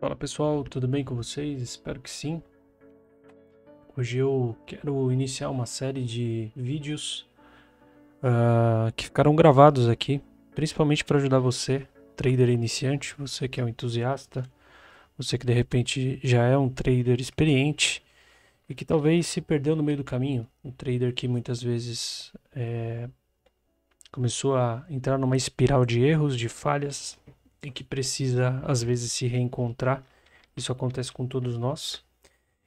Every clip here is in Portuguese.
Fala pessoal, tudo bem com vocês? Espero que sim. Hoje eu quero iniciar uma série de vídeos que ficarão gravados aqui, principalmente para ajudar você, trader iniciante, você que é um entusiasta, você que de repente já é um trader experiente e que talvez se perdeu no meio do caminho, um trader que muitas vezes começou a entrar numa espiral de erros, de falhas e que precisa às vezes se reencontrar. Isso acontece com todos nós.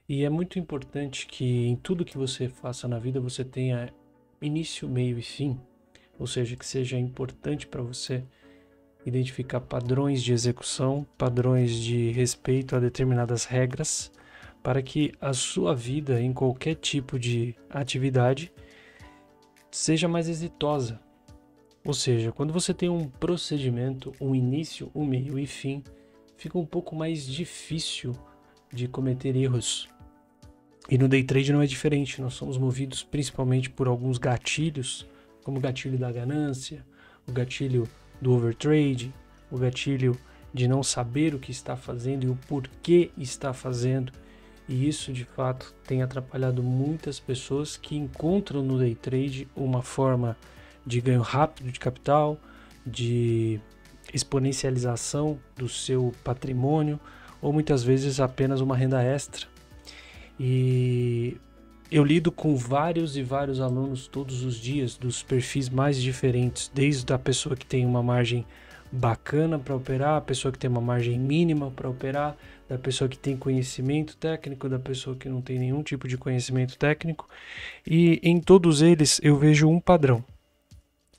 E é muito importante que em tudo que você faça na vida você tenha início, meio e fim, ou seja, que seja importante para você identificar padrões de execução, padrões de respeito a determinadas regras, para que a sua vida em qualquer tipo de atividade seja mais exitosa. Ou seja, quando você tem um procedimento, um início, um meio e fim, fica um pouco mais difícil de cometer erros. E no day trade não é diferente, nós somos movidos principalmente por alguns gatilhos, como o gatilho da ganância, o gatilho do overtrade, o gatilho de não saber o que está fazendo e o porquê está fazendo. E isso de fato tem atrapalhado muitas pessoas que encontram no day trade uma forma de ganho rápido de capital, de exponencialização do seu patrimônio ou muitas vezes apenas uma renda extra. E eu lido com vários e vários alunos todos os dias, dos perfis mais diferentes, desde a pessoa que tem uma margem bacana para operar, a pessoa que tem uma margem mínima para operar, da pessoa que tem conhecimento técnico, da pessoa que não tem nenhum tipo de conhecimento técnico. E em todos eles eu vejo um padrão.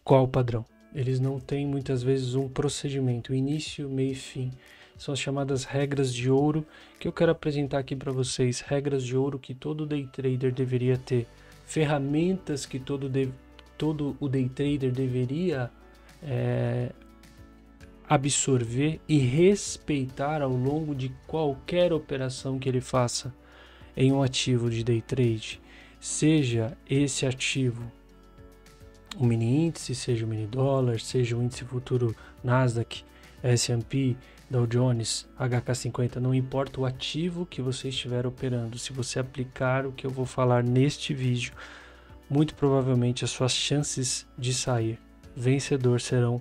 Qual o padrão? Eles não têm muitas vezes um procedimento, início, meio e fim. São as chamadas regras de ouro que eu quero apresentar aqui para vocês. Regras de ouro que todo day trader deveria ter. Ferramentas que todo o day trader deveria absorver e respeitar ao longo de qualquer operação que ele faça em um ativo de day trade. Seja esse ativo o mini índice, seja o mini dólar, seja o índice futuro Nasdaq, S&P, Dow Jones, HK50, não importa o ativo que você estiver operando, se você aplicar o que eu vou falar neste vídeo, muito provavelmente as suas chances de sair vencedor serão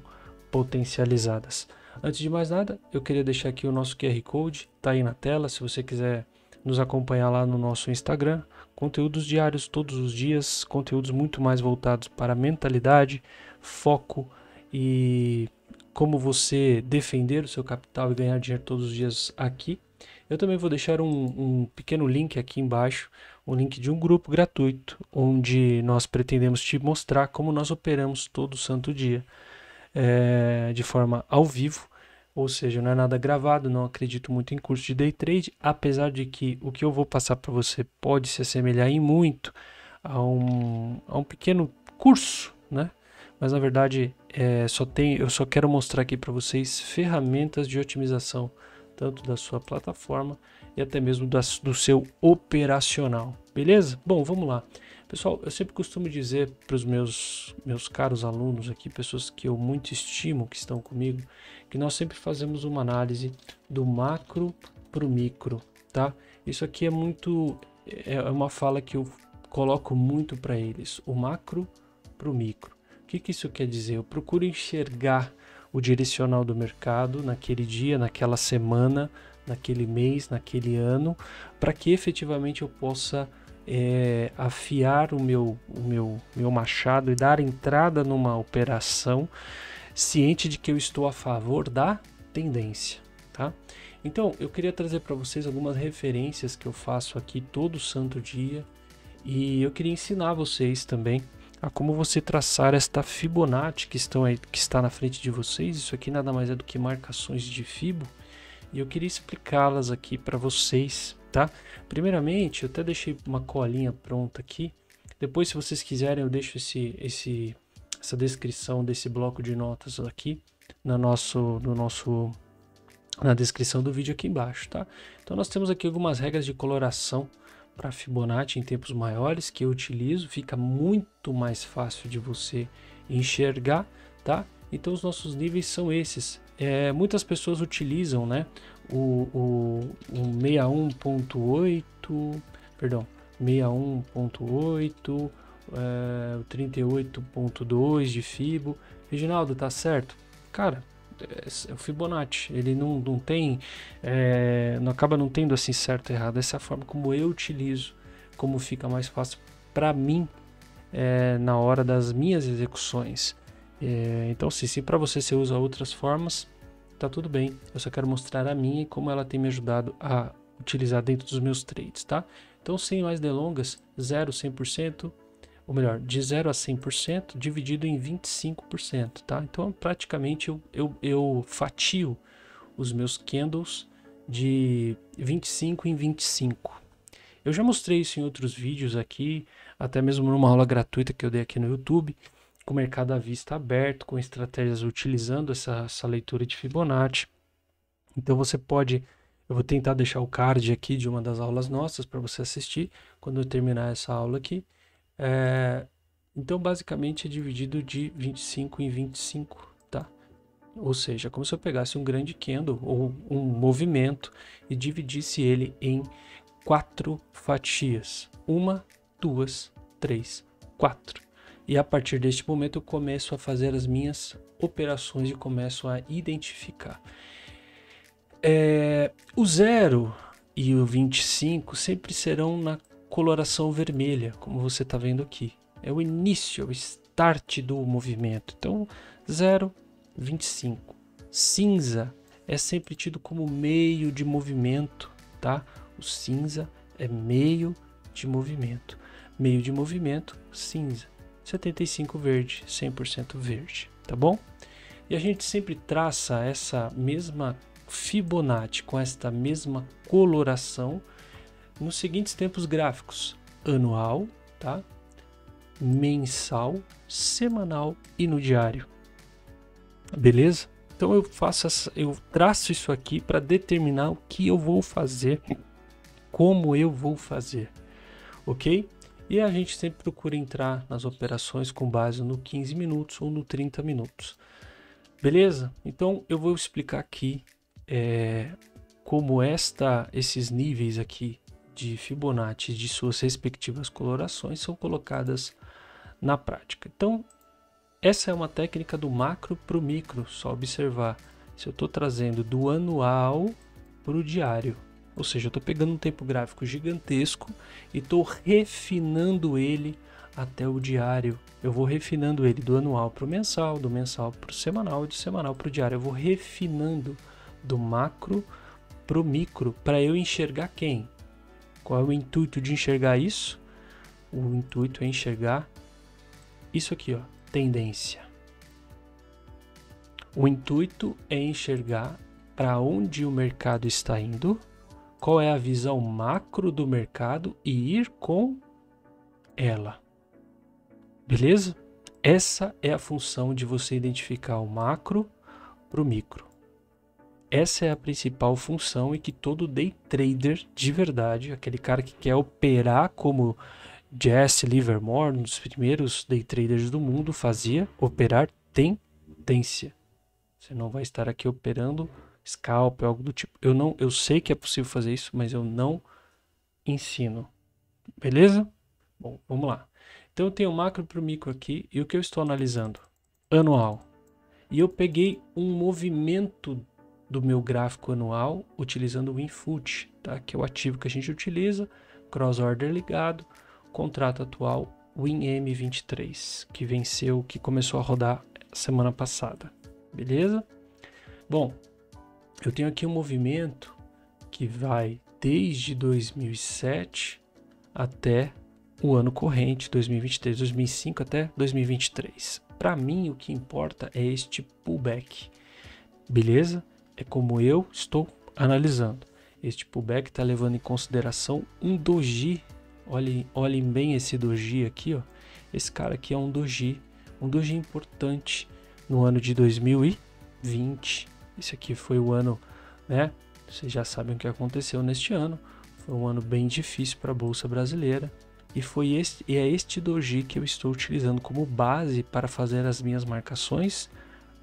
potencializadas. Antes de mais nada, eu queria deixar aqui o nosso QR Code, tá aí na tela, se você quiser nos acompanhar lá no nosso Instagram, conteúdos diários todos os dias, conteúdos muito mais voltados para mentalidade, foco e como você defender o seu capital e ganhar dinheiro todos os dias aqui. Eu também vou deixar um pequeno link aqui embaixo, um link de um grupo gratuito, onde nós pretendemos te mostrar como nós operamos todo santo dia, de forma ao vivo. Ou seja, não é nada gravado, não acredito muito em curso de day trade, apesar de que o que eu vou passar para você pode se assemelhar em muito a um pequeno curso, né? Mas na verdade eu só quero mostrar aqui para vocês ferramentas de otimização, tanto da sua plataforma e até mesmo do seu operacional, beleza? Bom, vamos lá. Pessoal, eu sempre costumo dizer para os meus caros alunos aqui, pessoas que eu muito estimo, que estão comigo, que nós sempre fazemos uma análise do macro para o micro, tá? Isso aqui é uma fala que eu coloco muito para eles, o macro para o micro. O que isso quer dizer? Eu procuro enxergar o direcional do mercado naquele dia, naquela semana, naquele mês, naquele ano, para que efetivamente eu possa afiar o meu machado e dar entrada numa operação ciente de que eu estou a favor da tendência, tá? Então, eu queria trazer para vocês algumas referências que eu faço aqui todo santo dia e eu queria ensinar vocês também a como você traçar esta Fibonacci que está na frente de vocês. Isso aqui nada mais é do que marcações de Fibo e eu queria explicá-las aqui para vocês, tá? Primeiramente, eu até deixei uma colinha pronta aqui. Depois, se vocês quiserem, eu deixo essa descrição desse bloco de notas aqui na descrição do vídeo aqui embaixo, tá? Então, nós temos aqui algumas regras de coloração para Fibonacci em tempos maiores que eu utilizo. Fica muito mais fácil de você enxergar, tá? Então, os nossos níveis são esses. muitas pessoas utilizam, né, o 61.8, perdão, 61.8, o 38.2 de Fibo. Reginaldo, tá certo? Cara, o Fibonacci, ele não tem, não acaba não tendo assim certo ou errado. Essa é a forma como eu utilizo, como fica mais fácil para mim na hora das minhas execuções. Então, se para você usa outras formas, tá tudo bem. Eu só quero mostrar a minha e como ela tem me ajudado a utilizar dentro dos meus trades, tá? Então, sem mais delongas, 0 a 100%, ou melhor, de 0 a 100% dividido em 25%, tá? Então, praticamente eu fatio os meus candles de 25 em 25. Eu já mostrei isso em outros vídeos aqui, até mesmo numa aula gratuita que eu dei aqui no YouTube, com o mercado à vista aberto, com estratégias utilizando essa leitura de Fibonacci. Então você pode, eu vou tentar deixar o card aqui de uma das aulas nossas para você assistir quando eu terminar essa aula aqui. Então basicamente é dividido de 25 em 25, tá? Ou seja, como se eu pegasse um grande candle ou um movimento e dividisse ele em 4 fatias. 1, 2, 3, 4. E a partir deste momento eu começo a fazer as minhas operações e começo a identificar. O 0 e o 25 sempre serão na coloração vermelha, como você está vendo aqui. É o início, é o start do movimento. Então, 0, 25. Cinza é sempre tido como meio de movimento, tá? O cinza é meio de movimento. Meio de movimento, cinza. 75 verde, 100% verde, tá bom? E a gente sempre traça essa mesma Fibonacci com esta mesma coloração nos seguintes tempos gráficos: anual, tá? Mensal, semanal e no diário. Beleza? Então eu traço isso aqui para determinar o que eu vou fazer, como eu vou fazer, ok? E a gente sempre procura entrar nas operações com base no 15 minutos ou no 30 minutos. Beleza? Então eu vou explicar aqui como esses níveis aqui de Fibonacci de suas respectivas colorações são colocadas na prática. Então essa é uma técnica do macro para o micro, só observar. Se eu estou trazendo do anual para o diário, ou seja, eu estou pegando um tempo gráfico gigantesco e estou refinando ele até o diário. Eu vou refinando ele do anual para o mensal, do mensal para o semanal e do semanal para o diário. Eu vou refinando do macro para o micro para eu enxergar quem? Qual é o intuito de enxergar isso? O intuito é enxergar isso aqui, ó, tendência. O intuito é enxergar para onde o mercado está indo, qual é a visão macro do mercado e ir com ela. Beleza? Essa é a função de você identificar o macro para o micro. Essa é a principal função e que todo day trader de verdade, aquele cara que quer operar como Jesse Livermore, um dos primeiros day traders do mundo, fazia, operar tendência. Você não vai estar aqui operando scalp, algo do tipo. Eu sei que é possível fazer isso, mas eu não ensino. Beleza? Bom, vamos lá. Então eu tenho o macro para o micro aqui e o que eu estou analisando? Anual. E eu peguei um movimento do meu gráfico anual utilizando o WinFoot, tá? Que é o ativo que a gente utiliza, cross order ligado, contrato atual WinM23, que venceu, que começou a rodar semana passada. Beleza? Bom, eu tenho aqui um movimento que vai desde 2007 até o ano corrente, 2023, 2005 até 2023. Para mim, o que importa é este pullback. Beleza? É como eu estou analisando. Este pullback está levando em consideração um doji. Olhem bem esse doji aqui, ó. Esse cara aqui é um doji importante no ano de 2020. Esse aqui foi o ano, né? Vocês já sabem o que aconteceu neste ano. Foi um ano bem difícil para a Bolsa Brasileira. E é este doji que eu estou utilizando como base para fazer as minhas marcações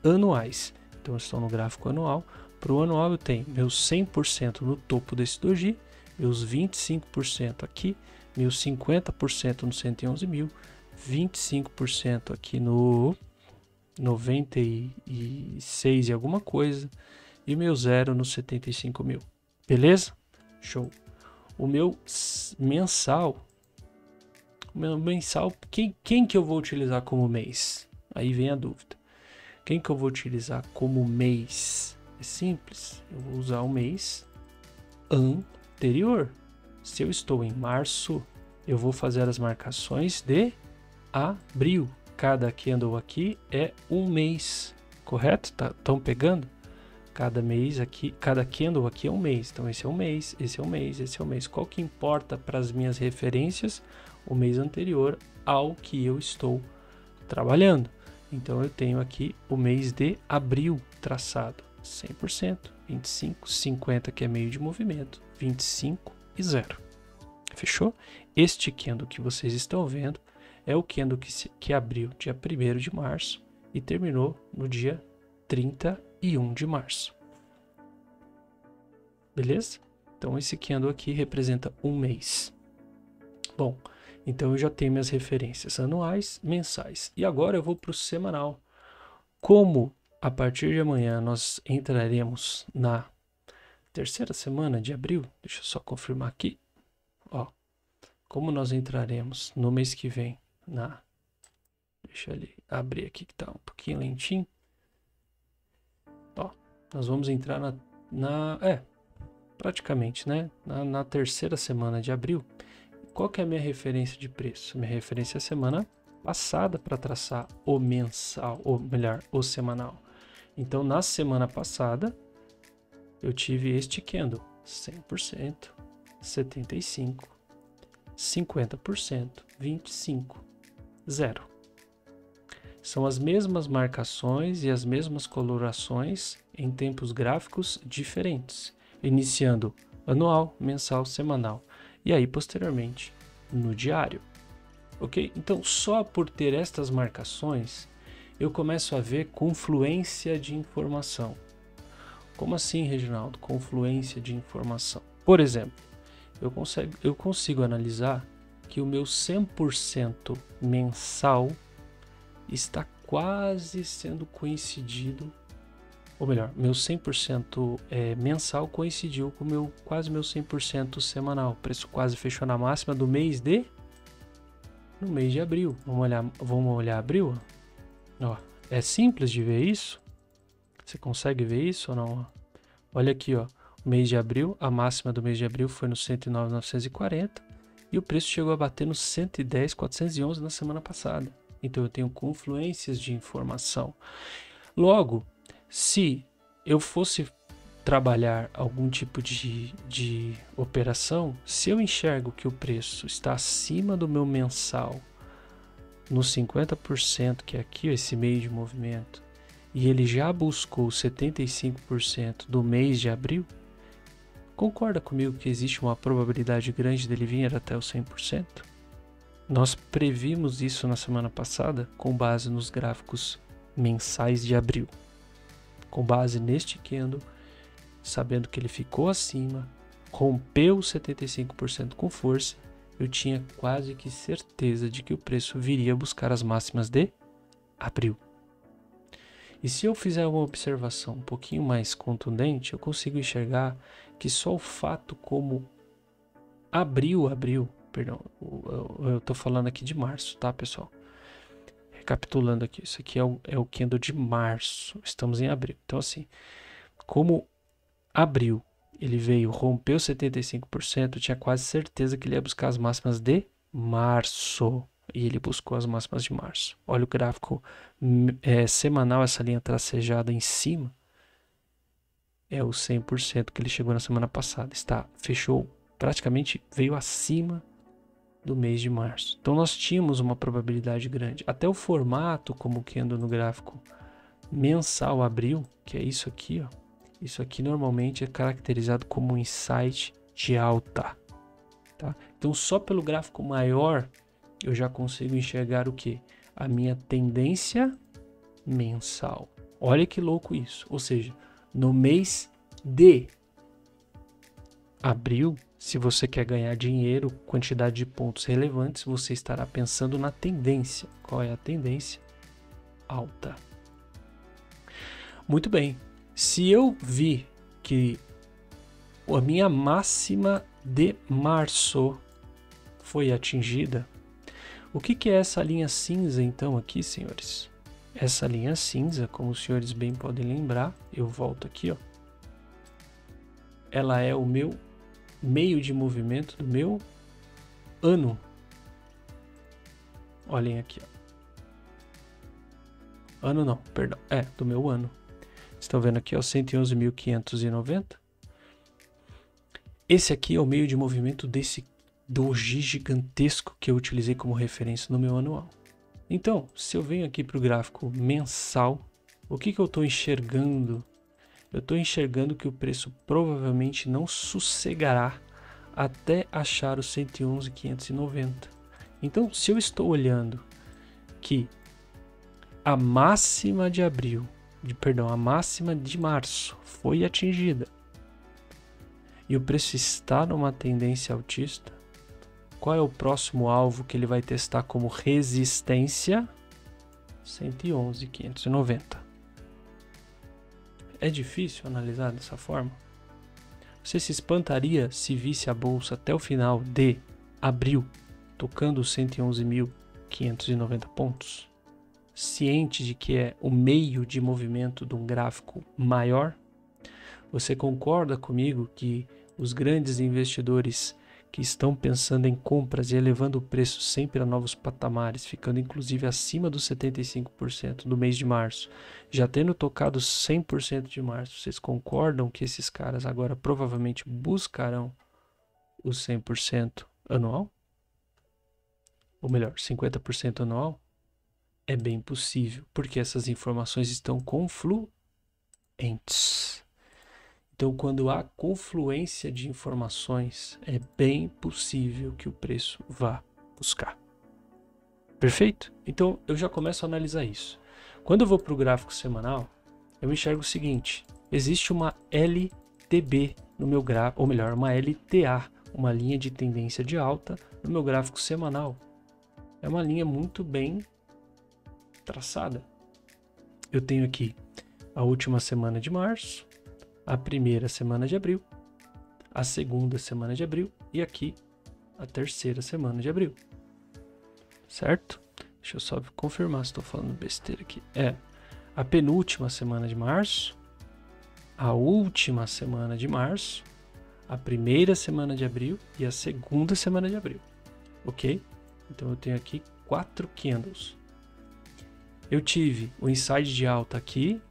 anuais. Então eu estou no gráfico anual. Para o anual eu tenho meus 100% no topo desse doji, meus 25% aqui, meus 50% no 111 mil, 25% aqui no 96 e alguma coisa, e meu zero no 75 mil. Beleza? Show. O meu mensal, quem que eu vou utilizar como mês? Aí vem a dúvida. Quem que eu vou utilizar como mês? É simples, eu vou usar o mês anterior. Se eu estou em março, eu vou fazer as marcações de abril. Cada candle aqui é um mês, correto? Estão pegando? Cada mês aqui, cada candle aqui é um mês. Então esse é um mês, esse é um mês, esse é um mês. Qual que importa para as minhas referências? O mês anterior ao que eu estou trabalhando. Então eu tenho aqui o mês de abril traçado. 100%, 25, 50 que é meio de movimento, 25 e 0. Fechou? Este candle que vocês estão vendo é o candle que abriu dia 1º de março e terminou no dia 31 de março. Beleza? Então esse candle aqui representa um mês. Bom, então eu já tenho minhas referências anuais, mensais. E agora eu vou para o semanal. Como a partir de amanhã nós entraremos na terceira semana de abril, deixa eu só confirmar aqui, ó, como nós entraremos no mês que vem deixa eu abrir aqui que tá um pouquinho lentinho, ó, nós vamos entrar praticamente, né, na terceira semana de abril. Qual que é a minha referência de preço? Minha referência é a semana passada para traçar o mensal, ou melhor, o semanal. Então, na semana passada, eu tive este candle, 100%, 75%, 50%, 25%, 0. São as mesmas marcações e as mesmas colorações em tempos gráficos diferentes, iniciando anual, mensal, semanal e aí, posteriormente, no diário. Ok? Então, só por ter estas marcações, eu começo a ver confluência de informação. Como assim, Reginaldo? Confluência de informação. Por exemplo, eu consigo analisar que o meu 100% mensal está quase sendo coincidido, ou melhor, meu 100% mensal coincidiu com quase meu 100% semanal. O preço quase fechou na máxima do mês de abril. Vamos olhar abril? Ó, é simples de ver isso. Você consegue ver isso ou não? Olha aqui, ó, o mês de abril, a máxima do mês de abril foi no 109.940 e o preço chegou a bater no 110.411 na semana passada. Então eu tenho confluências de informação. Logo, se eu fosse trabalhar algum tipo de operação, se eu enxergo que o preço está acima do meu mensal no 50%, que é aqui esse meio de movimento, e ele já buscou 75% do mês de abril, concorda comigo que existe uma probabilidade grande dele vir até os 100%? Nós previmos isso na semana passada com base nos gráficos mensais de abril. Com base neste candle, sabendo que ele ficou acima, rompeu 75% com força, eu tinha quase que certeza de que o preço viria buscar as máximas de abril. E se eu fizer uma observação um pouquinho mais contundente, eu consigo enxergar que só o fato como perdão, eu estou falando aqui de março, tá, pessoal? Recapitulando aqui, isso aqui é o candle de março, estamos em abril. Então, assim, como abril ele veio, rompeu 75%, eu tinha quase certeza que ele ia buscar as máximas de março. E ele buscou as máximas de março. Olha o gráfico semanal, essa linha tracejada em cima. É o 100% que ele chegou na semana passada. Fechou, praticamente veio acima do mês de março. Então nós tínhamos uma probabilidade grande. Até o formato, como que anda no gráfico mensal abril, que é isso aqui, ó. Isso aqui normalmente é caracterizado como um insight de alta. Tá? Então só pelo gráfico maior eu já consigo enxergar o que? A minha tendência mensal. Olha que louco isso. Ou seja, no mês de abril, se você quer ganhar dinheiro, quantidade de pontos relevantes, você estará pensando na tendência. Qual é a tendência? Alta. Muito bem. Se eu vi que a minha máxima de março foi atingida, o que é essa linha cinza então aqui, senhores? Essa linha cinza, como os senhores bem podem lembrar, eu volto aqui, ó. Ela é o meu meio de movimento do meu ano. Olhem aqui, ó. Ano não, perdão. Do meu ano. Estão vendo aqui, ó, 111.590. Esse aqui é o meio de movimento desse doji gigantesco que eu utilizei como referência no meu anual. Então, se eu venho aqui para o gráfico mensal, o que eu estou enxergando? Eu estou enxergando que o preço provavelmente não sossegará até achar os 111.590. Então, se eu estou olhando que a máxima de abril, a máxima de março foi atingida e o preço está numa tendência altista, qual é o próximo alvo que ele vai testar como resistência? 111.590. É difícil analisar dessa forma? Você se espantaria se visse a bolsa até o final de abril tocando os 111.590 pontos? Ciente de que é o meio de movimento de um gráfico maior? Você concorda comigo que os grandes investidores que estão pensando em compras e elevando o preço sempre a novos patamares, ficando inclusive acima dos 75% do mês de março, já tendo tocado 100% de março, vocês concordam que esses caras agora provavelmente buscarão os 100% anual? Ou melhor, 50% anual? É bem possível, porque essas informações estão confluentes. Então, quando há confluência de informações, é bem possível que o preço vá buscar. Perfeito? Então, eu já começo a analisar isso. Quando eu vou para o gráfico semanal, eu enxergo o seguinte: existe uma LTB no meu gráfico, ou melhor, uma LTA, uma linha de tendência de alta no meu gráfico semanal. É uma linha muito bem traçada. Eu tenho aqui a última semana de março, a primeira semana de abril, a segunda semana de abril e aqui a terceira semana de abril. Certo? Deixa eu só confirmar se estou falando besteira aqui. É a penúltima semana de março, a última semana de março, a primeira semana de abril e a segunda semana de abril. Ok? Então eu tenho aqui 4 candles. Eu tive o inside de alta aqui,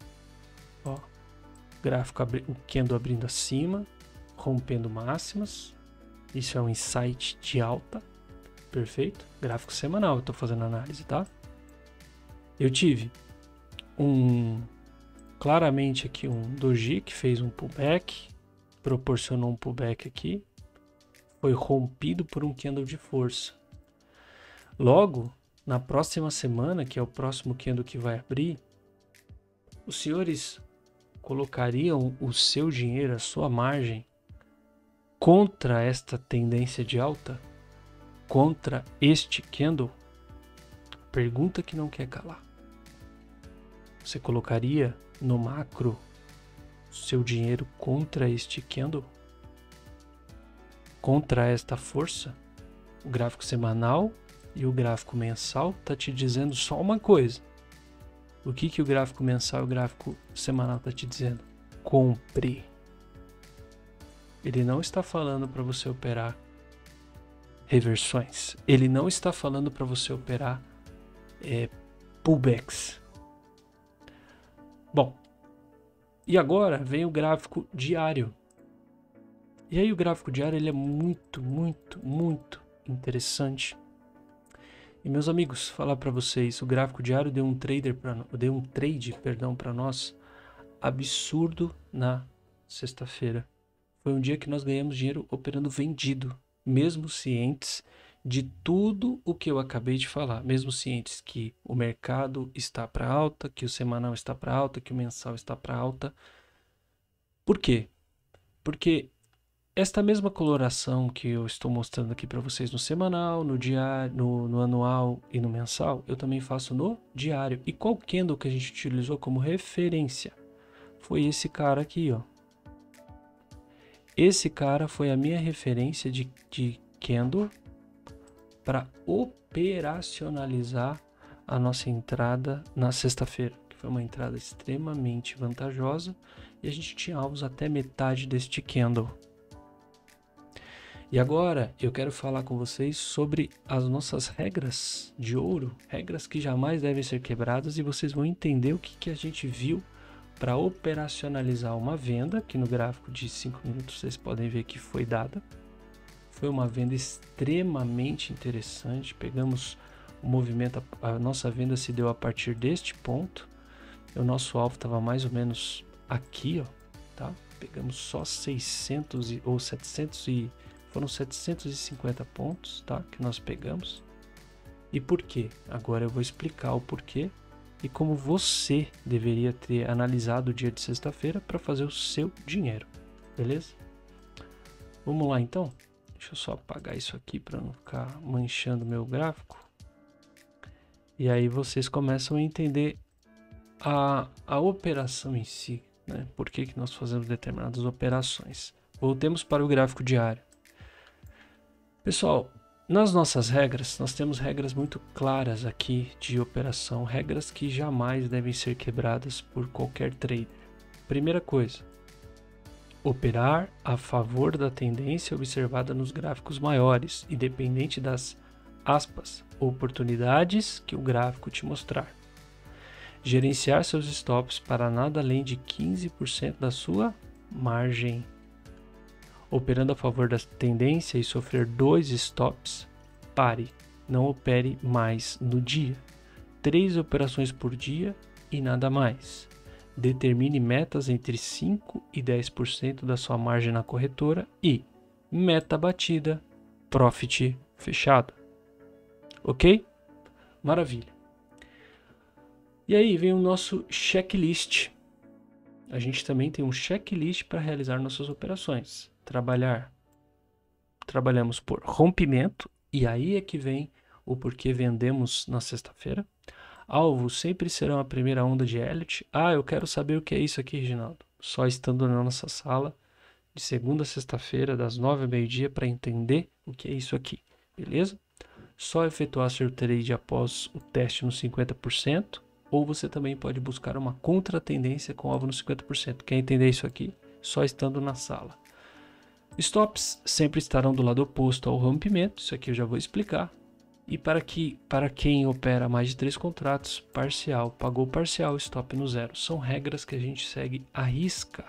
ó, gráfico, o candle abrindo acima, rompendo máximas. Isso é um insight de alta. Perfeito? Gráfico semanal, eu estou fazendo análise, tá? Eu tive claramente aqui um doji que fez um pullback, proporcionou um pullback aqui, foi rompido por um candle de força. Logo, na próxima semana, que é o próximo candle que vai abrir, os senhores colocariam o seu dinheiro, a sua margem, contra esta tendência de alta? Contra este candle? Pergunta que não quer calar. Você colocaria no macro seu dinheiro contra este candle? Contra esta força? O gráfico semanal e o gráfico mensal tá te dizendo só uma coisa. O que o gráfico mensal e o gráfico semanal tá te dizendo? Compre. Ele não está falando para você operar reversões. Ele não está falando para você operar pullbacks. Bom, e agora vem o gráfico diário. E aí o gráfico diário ele é muito, muito, muito interessante. E meus amigos, falar para vocês, o gráfico diário deu um trade para nós absurdo na sexta-feira. Foi um dia que nós ganhamos dinheiro operando vendido, mesmo cientes de tudo o que eu acabei de falar, mesmo cientes que o mercado está para alta, que o semanal está para alta, que o mensal está para alta. Por quê? Porque esta mesma coloração que eu estou mostrando aqui para vocês no semanal, no diário, no anual e no mensal, eu também faço no diário. E qual candle que a gente utilizou como referência? Foi esse cara aqui, ó. Esse cara foi a minha referência de candle para operacionalizar a nossa entrada na sexta-feira, que foi uma entrada extremamente vantajosa e a gente tinha alvos até metade deste candle. E agora eu quero falar com vocês sobre as nossas regras de ouro, regras que jamais devem ser quebradas, e vocês vão entender o que a gente viu para operacionalizar uma venda, que no gráfico de 5 minutos vocês podem ver que foi dada. Foi uma venda extremamente interessante, pegamos o movimento, a nossa venda se deu a partir deste ponto, o nosso alvo estava mais ou menos aqui, ó, tá? Pegamos só 600 ou 700 e foram 750 pontos, tá? Que nós pegamos. E por quê? Agora eu vou explicar o porquê e como você deveria ter analisado o dia de sexta-feira para fazer o seu dinheiro, beleza? Vamos lá então? Deixa eu só apagar isso aqui para não ficar manchando meu gráfico. E aí vocês começam a entender a operação em si, né? Por que nós fazemos determinadas operações. Voltemos para o gráfico diário. Pessoal, nas nossas regras, nós temos regras muito claras aqui de operação, regras que jamais devem ser quebradas por qualquer trader. Primeira coisa, operar a favor da tendência observada nos gráficos maiores, independente das, aspas, oportunidades que o gráfico te mostrar. Gerenciar seus stops para nada além de 15% da sua margem. Operando a favor da tendência e sofrer 2 stops, pare, não opere mais no dia. 3 operações por dia e nada mais. Determine metas entre 5% e 10% da sua margem na corretora e meta batida, profit fechado. Ok? Maravilha. E aí vem o nosso checklist. A gente também tem um checklist para realizar nossas operações. Trabalhamos por rompimento, e aí é que vem o porquê vendemos na sexta-feira. Alvos sempre serão a primeira onda de Elliott. Eu quero saber o que é isso aqui, Reginaldo. Só estando na nossa sala de segunda a sexta-feira, das 9 ao meio-dia, para entender o que é isso aqui, beleza? Só efetuar seu trade após o teste no 50%, ou você também pode buscar uma contra-tendência com alvo no 50%. Quer entender isso aqui? Só estando na sala. Stops sempre estarão do lado oposto ao rompimento, isso aqui eu já vou explicar. E para quem opera mais de 3 contratos, parcial, pagou parcial, stop no zero. São regras que a gente segue à risca.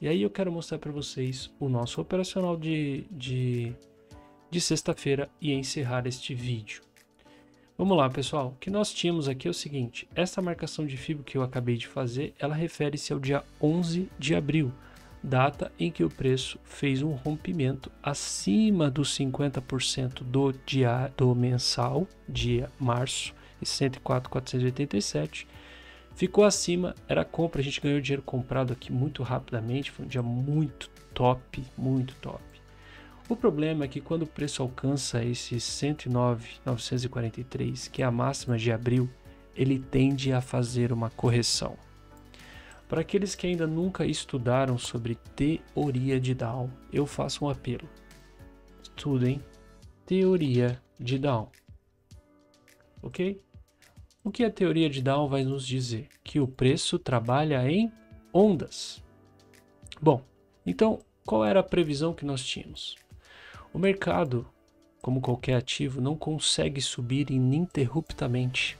E aí eu quero mostrar para vocês o nosso operacional de sexta-feira e encerrar este vídeo. Vamos lá, pessoal. O que nós tínhamos aqui é o seguinte. Essa marcação de FIBO que eu acabei de fazer, ela refere-se ao dia 11 de abril. Data em que o preço fez um rompimento acima dos 50% do mensal, dia março, e 104.487. Ficou acima, era compra, a gente ganhou dinheiro comprado aqui muito rapidamente, foi um dia muito top, muito top. O problema é que quando o preço alcança esse 109.943, que é a máxima de abril, ele tende a fazer uma correção. Para aqueles que ainda nunca estudaram sobre teoria de Down, eu faço um apelo. Estudem teoria de Down. Ok? O que a teoria de Down vai nos dizer? Que o preço trabalha em ondas. Bom, então qual era a previsão que nós tínhamos? O mercado, como qualquer ativo, não consegue subir ininterruptamente.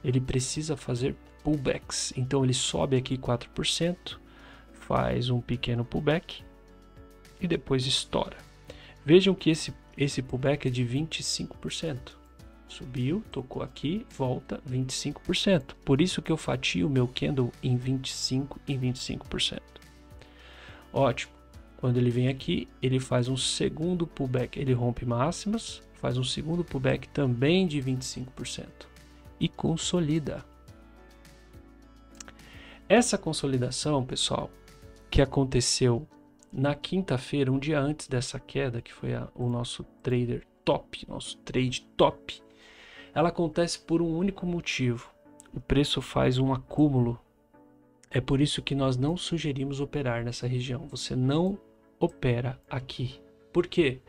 Ele precisa fazer pullbacks. Então ele sobe aqui 4%, faz um pequeno pullback e depois estoura. Vejam que esse pullback é de 25%. Subiu, tocou aqui, volta 25%. Por isso que eu fatio o meu candle em 25% e 25%. Ótimo. Quando ele vem aqui, ele faz um segundo pullback. Ele rompe máximas, faz um segundo pullback também de 25% e consolida. Essa consolidação, pessoal, que aconteceu na quinta-feira, um dia antes dessa queda, que foi o nosso trader top, nosso trade top, ela acontece por um único motivo. O preço faz um acúmulo. É por isso que nós não sugerimos operar nessa região. Você não opera aqui. Por quê?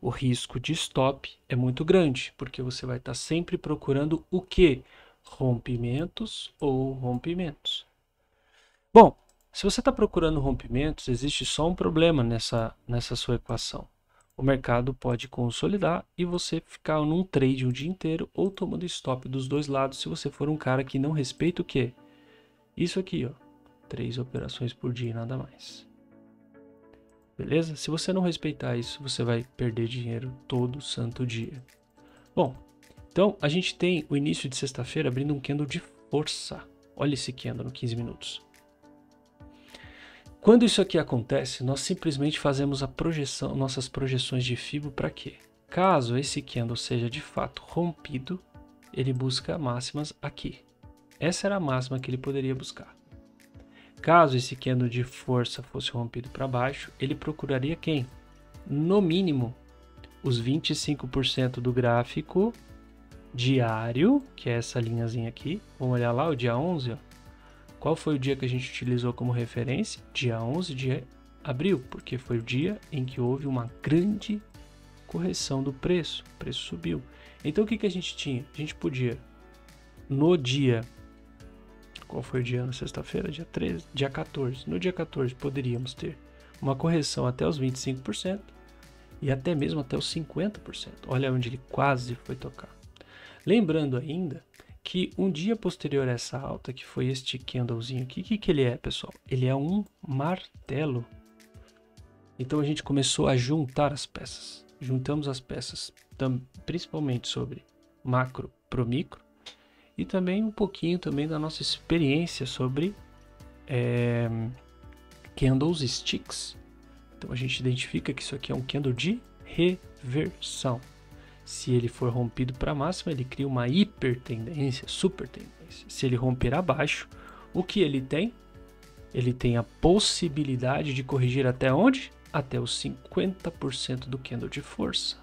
O risco de stop é muito grande, porque você vai estar sempre procurando o quê? Rompimentos ou rompimentos. Bom, se você está procurando rompimentos, existe só um problema nessa sua equação. O mercado pode consolidar e você ficar num trade o dia inteiro ou tomando stop dos dois lados se você for um cara que não respeita o quê? Isso aqui, ó, 3 operações por dia e nada mais. Beleza? Se você não respeitar isso, você vai perder dinheiro todo santo dia. Bom, então a gente tem o início de sexta-feira abrindo um candle de força. Olha esse candle no 15 minutos. Quando isso aqui acontece, nós simplesmente fazemos a projeção, nossas projeções de FIBO para quê? Caso esse candle seja de fato rompido, ele busca máximas aqui. Essa era a máxima que ele poderia buscar. Caso esse candle de força fosse rompido para baixo, ele procuraria quem? No mínimo, os 25% do gráfico diário, que é essa linhazinha aqui. Vamos olhar lá, o dia 11, ó. Qual foi o dia que a gente utilizou como referência? Dia 11 de abril, porque foi o dia em que houve uma grande correção do preço. O preço subiu. Então o que a gente tinha? A gente podia, no dia... Qual foi o dia na sexta-feira? Dia 13, dia 14. No dia 14 poderíamos ter uma correção até os 25% e até mesmo até os 50%. Olha onde ele quase foi tocar. Lembrando ainda que um dia posterior a essa alta, que foi este candlezinho aqui, o que ele é, pessoal? Ele é um martelo. Então a gente começou a juntar as peças. Juntamos as peças, principalmente sobre macro pro micro, e também um pouquinho também da nossa experiência sobre candlesticks. Então a gente identifica que isso aqui é um candle de reversão. Se ele for rompido para máxima, ele cria uma hipertendência, super tendência. Se ele romper abaixo, o que ele tem? Ele tem a possibilidade de corrigir até onde? Até os 50% do candle de força.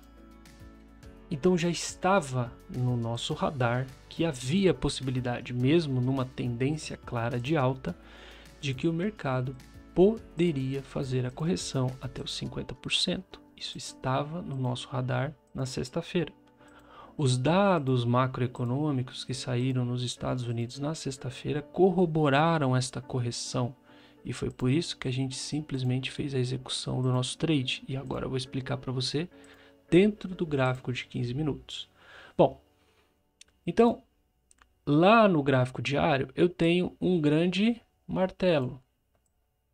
Então já estava no nosso radar que havia possibilidade, mesmo numa tendência clara de alta, de que o mercado poderia fazer a correção até os 50%. Isso estava no nosso radar na sexta-feira. Os dados macroeconômicos que saíram nos Estados Unidos na sexta-feira corroboraram esta correção. E foi por isso que a gente simplesmente fez a execução do nosso trade. E agora eu vou explicar para você dentro do gráfico de 15 minutos. Bom, então, lá no gráfico diário eu tenho um grande martelo,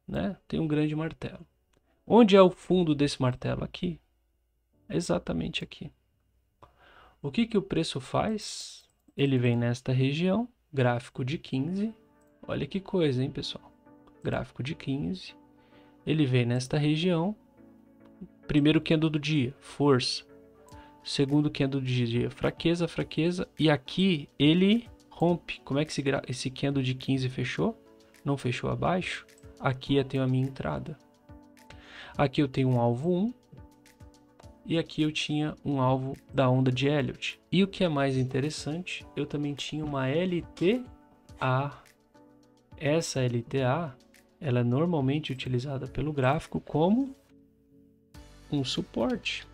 né? Tem um grande martelo. Onde é o fundo desse martelo aqui? Exatamente aqui. O que o preço faz? Ele vem nesta região, gráfico de 15. Olha que coisa, hein, pessoal? Gráfico de 15. Ele vem nesta região. Primeiro candle do dia, força. Segundo candle do dia, fraqueza, fraqueza. E aqui ele rompe. Como é que esse candle de 15 fechou? Não fechou abaixo? Aqui eu tenho a minha entrada. Aqui eu tenho um alvo 1 e aqui eu tinha um alvo da onda de Elliott. E o que é mais interessante, eu também tinha uma LTA. Essa LTA, ela é normalmente utilizada pelo gráfico como um suporte.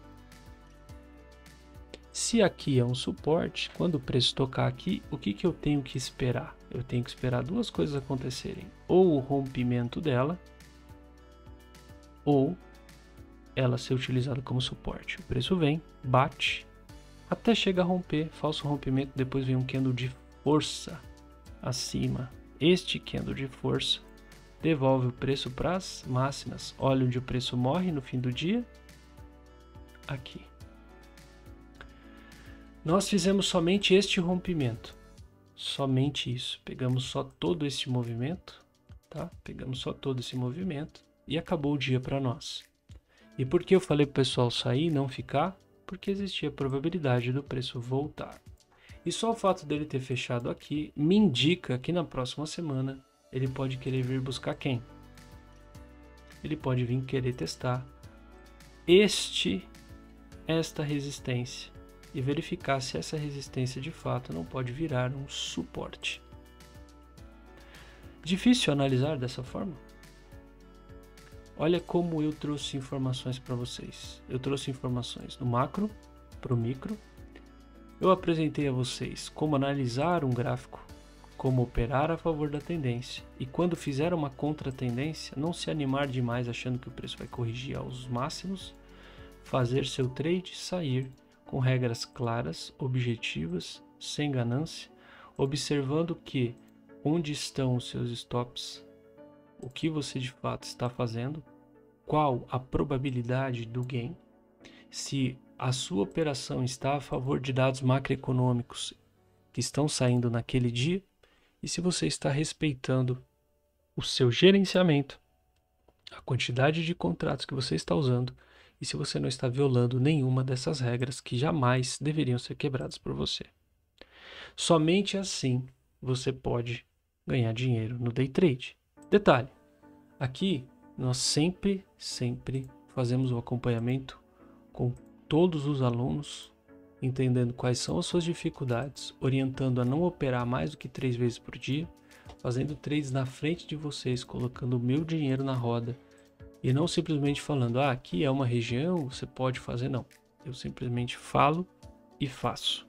Se aqui é um suporte, quando o preço tocar aqui, o que eu tenho que esperar? Eu tenho que esperar duas coisas acontecerem. Ou o rompimento dela, ou ela ser utilizada como suporte. O preço vem, bate, até chega a romper, falso rompimento, depois vem um candle de força acima. Este candle de força devolve o preço para as máximas. Olha onde o preço morre no fim do dia. Aqui. Nós fizemos somente este rompimento. Somente isso. Pegamos só todo este movimento, tá? Pegamos só todo esse movimento e acabou o dia para nós. E por que eu falei para o pessoal sair e não ficar? porque existia a probabilidade do preço voltar. E só o fato dele ter fechado aqui me indica que na próxima semana ele pode querer vir buscar quem? Ele pode vir querer testar esta resistência e verificar se essa resistência de fato não pode virar um suporte. Difícil analisar dessa forma? Olha como eu trouxe informações para vocês. Eu trouxe informações do macro para o micro. Eu apresentei a vocês como analisar um gráfico, como operar a favor da tendência e quando fizer uma contra-tendência, não se animar demais achando que o preço vai corrigir aos máximos, fazer seu trade sair com regras claras, objetivas, sem ganância, observando que onde estão os seus stops, o que você de fato está fazendo, qual a probabilidade do gain, se a sua operação está a favor de dados macroeconômicos que estão saindo naquele dia e se você está respeitando o seu gerenciamento, a quantidade de contratos que você está usando e se você não está violando nenhuma dessas regras que jamais deveriam ser quebradas por você. Somente assim você pode ganhar dinheiro no day trade. Detalhe, aqui nós sempre fazemos o acompanhamento com todos os alunos, entendendo quais são as suas dificuldades, orientando a não operar mais do que 3 vezes por dia, fazendo trades na frente de vocês, colocando o meu dinheiro na roda e não simplesmente falando, aqui é uma região, você pode fazer, não. Eu simplesmente falo e faço.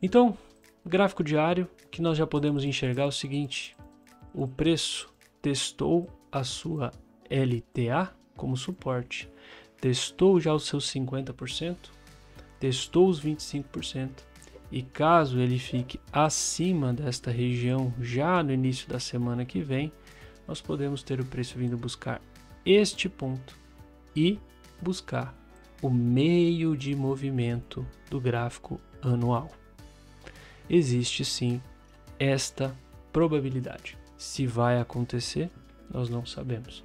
Então, gráfico diário, que nós já podemos enxergar o seguinte, o preço testou a sua LTA como suporte, testou já os seus 50%, testou os 25%, e caso ele fique acima desta região já no início da semana que vem, nós podemos ter o preço vindo buscar este ponto e buscar o meio de movimento do gráfico anual. Existe sim esta probabilidade. Se vai acontecer, nós não sabemos.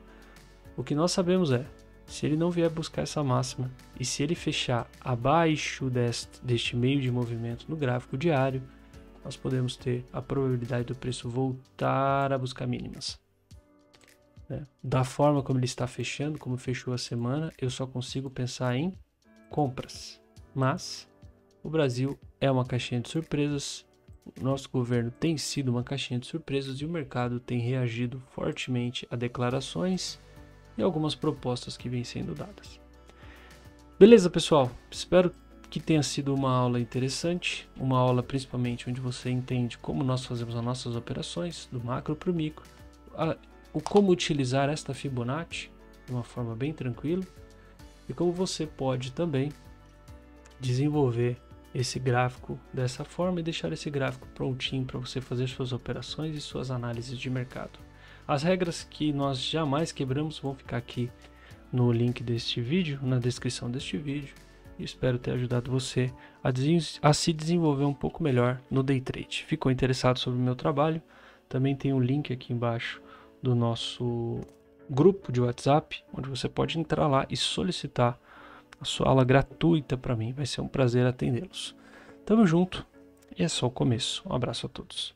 O que nós sabemos é, se ele não vier buscar essa máxima e se ele fechar abaixo deste meio de movimento no gráfico diário, nós podemos ter a probabilidade do preço voltar a buscar mínimas. Da forma como ele está fechando, como fechou a semana, eu só consigo pensar em compras. Mas o Brasil é uma caixinha de surpresas, o nosso governo tem sido uma caixinha de surpresas e o mercado tem reagido fortemente a declarações e algumas propostas que vêm sendo dadas. Beleza, pessoal? Espero que tenha sido uma aula interessante, uma aula principalmente onde você entende como nós fazemos as nossas operações, do macro para o micro, como utilizar esta Fibonacci de uma forma bem tranquila e como você pode também desenvolver esse gráfico dessa forma e deixar esse gráfico prontinho para você fazer suas operações e suas análises de mercado. As regras que nós jamais quebramos vão ficar aqui no link deste vídeo, na descrição deste vídeo, e espero ter ajudado você a se desenvolver um pouco melhor no day trade. Ficou interessado sobre o meu trabalho? Também tem um link aqui embaixo do nosso grupo de WhatsApp, onde você pode entrar lá e solicitar a sua aula gratuita para mim. Vai ser um prazer atendê-los. Tamo junto e é só o começo. Um abraço a todos.